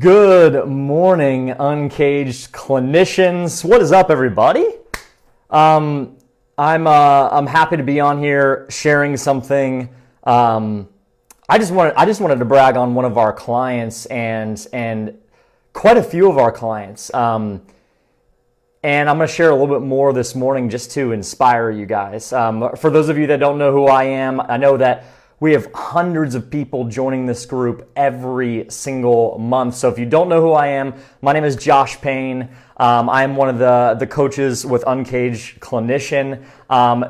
Good morning, Uncaged Clinicians. What is up, everybody? I'm happy to be on here sharing something. I just wanted to brag on one of our clients and quite a few of our clients. And I'm going to share a little bit more this morning just to inspire you guys. For those of you that don't know who I am, I know that we have hundreds of people joining this group every single month. So if you don't know who I am, my name is Josh Payne. I am one of the coaches with Uncaged Clinician.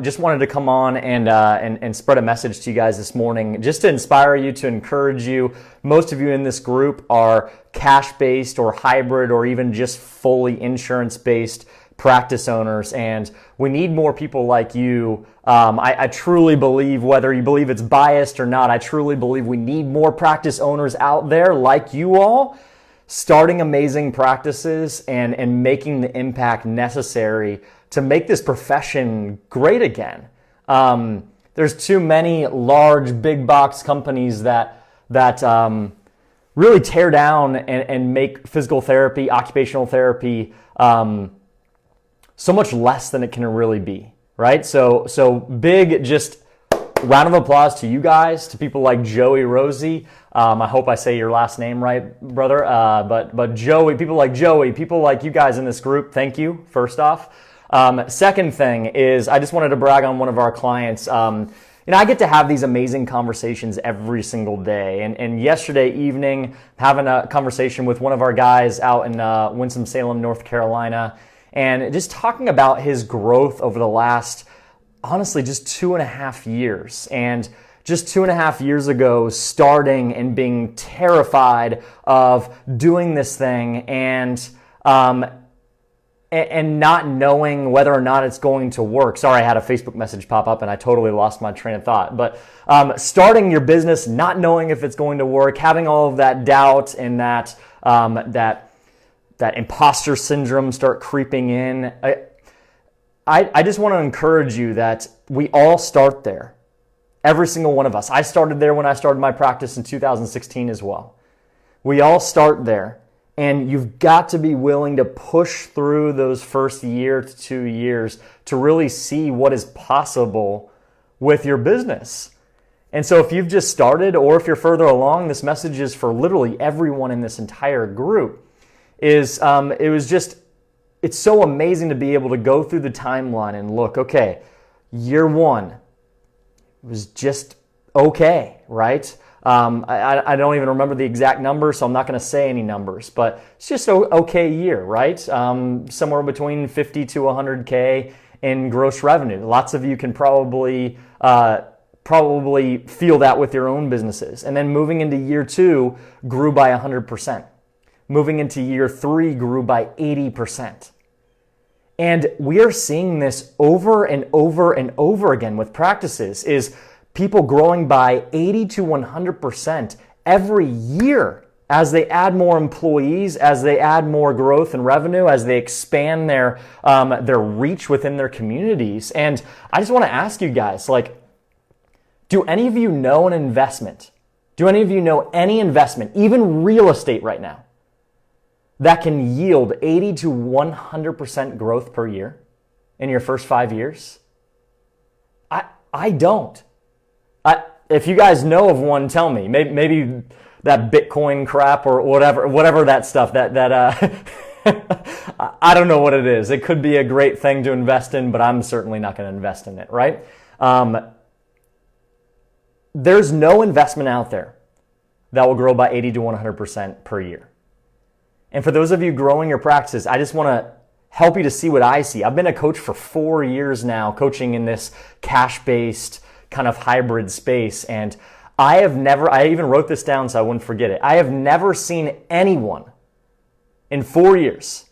Just wanted to come on and spread a message to you guys this morning, just to inspire you, to encourage you. Most of you in this group are cash-based or hybrid or even just fully insurance-based practice owners, and we need more people like you. I truly believe, whether you believe it's biased or not, I truly believe we need more practice owners out there like you all, starting amazing practices and making the impact necessary to make this profession great again. There's too many large big box companies that really tear down and make physical therapy, occupational therapy, so much less than it can really be, right? So big, just round of applause to you guys, to people like Joey Rosie. I hope I say your last name right, brother. But Joey, people like you guys in this group, thank you, first off. Second thing is, I just wanted to brag on one of our clients. I get to have these amazing conversations every single day. And yesterday evening, having a conversation with one of our guys out in Winston-Salem, North Carolina, and just talking about his growth over the last, honestly, just 2.5 years. And just 2.5 years ago, starting and being terrified of doing this thing and not knowing whether or not it's going to work. Sorry, I had a Facebook message pop up and I totally lost my train of thought. But starting your business, not knowing if it's going to work, having all of that doubt and that imposter syndrome start creeping in. I just want to encourage you that we all start there. Every single one of us. I started there when I started my practice in 2016 as well. We all start there. And you've got to be willing to push through those first year to 2 years to really see what is possible with your business. And so if you've just started, or if you're further along, this message is for literally everyone in this entire group. It's so amazing to be able to go through the timeline and look, okay, year one was just okay, right? I don't even remember the exact number, so I'm not going to say any numbers, but it's just an okay year, right? Somewhere between 50 to 100K in gross revenue. Lots of you can probably feel that with your own businesses. And then moving into year two, grew by 100%. Moving into year three, grew by 80%. And we are seeing this over and over and over again with practices, is people growing by 80 to 100% every year as they add more employees, as they add more growth and revenue, as they expand their reach within their communities. And I just want to ask you guys, do any of you know an investment? Do any of you know any investment, even real estate right now, that can yield 80 to 100% growth per year in your first 5 years? I don't. If you guys know of one, tell me. Maybe that Bitcoin crap or whatever that stuff that I don't know what it is. It could be a great thing to invest in, but I'm certainly not going to invest in it, right? There's no investment out there that will grow by 80 to 100% per year. And for those of you growing your practices, I just want to help you to see what I see. I've been a coach for 4 years now, coaching in this cash-based kind of hybrid space. And I even wrote this down so I wouldn't forget it. I have never seen anyone in 4 years.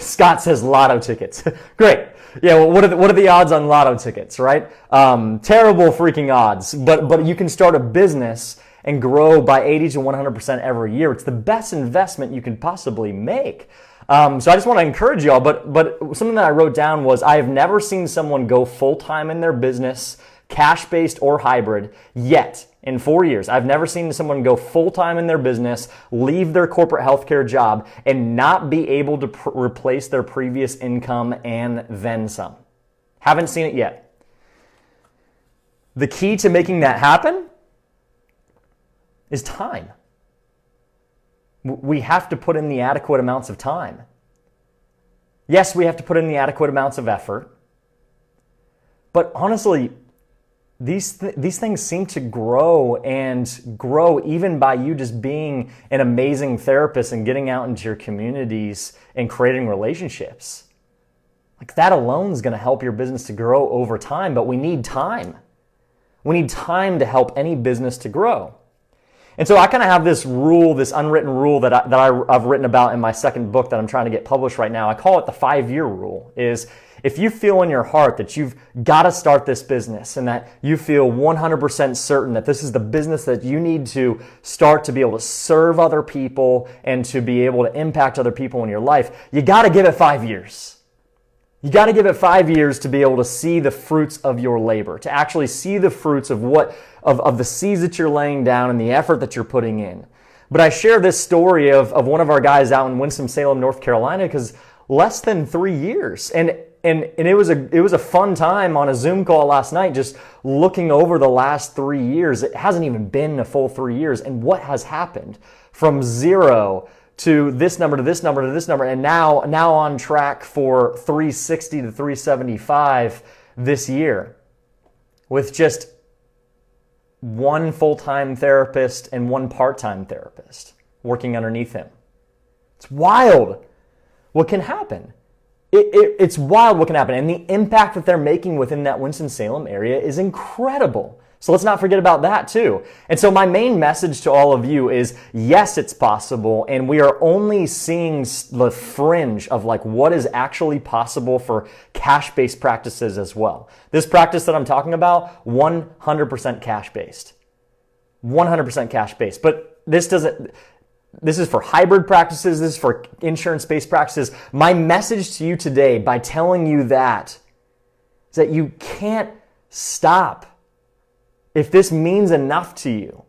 Scott says lotto tickets. Great. Yeah, well, what are the odds on lotto tickets, right? Terrible freaking odds. But you can start a business and grow by 80 to 100% every year. It's the best investment you can possibly make. So I just want to encourage y'all, but something that I wrote down was, I have never seen someone go full-time in their business, cash-based or hybrid, yet in 4 years, I've never seen someone go full-time in their business, leave their corporate healthcare job, and not be able to replace their previous income and then some. Haven't seen it yet. The key to making that happen is time. We have to put in the adequate amounts of time. Yes, we have to put in the adequate amounts of effort. But honestly, these things seem to grow and grow even by you just being an amazing therapist and getting out into your communities and creating relationships. Like that alone is going to help your business to grow over time, but we need time. We need time to help any business to grow. And so I kind of have this rule, this unwritten rule that I've written about in my second book that I'm trying to get published right now. I call it the 5-year rule. Is if you feel in your heart that you've got to start this business and that you feel 100% certain that this is the business that you need to start to be able to serve other people and to be able to impact other people in your life, you got to give it 5 years. You got to give it 5 years to be able to see the fruits of your labor, to actually see the fruits of the seeds that you're laying down and the effort that you're putting in. But I share this story of one of our guys out in Winston-Salem, North Carolina, because less than 3 years. And it was a fun time on a Zoom call last night, just looking over the last 3 years. It hasn't even been a full 3 years. And what has happened from zero to this number, to this number, to this number, and now on track for 360 to 375 this year with just one full-time therapist and one part-time therapist working underneath him. It's wild what can happen. It's wild what can happen. And the impact that they're making within that Winston-Salem area is incredible. So let's not forget about that too. And so my main message to all of you is, yes, it's possible. And we are only seeing the fringe of like what is actually possible for cash-based practices as well. This practice that I'm talking about, 100% cash-based. 100% cash-based. But this is for hybrid practices. This is for insurance-based practices. My message to you today by telling you that is that you can't stop. If this means enough to you,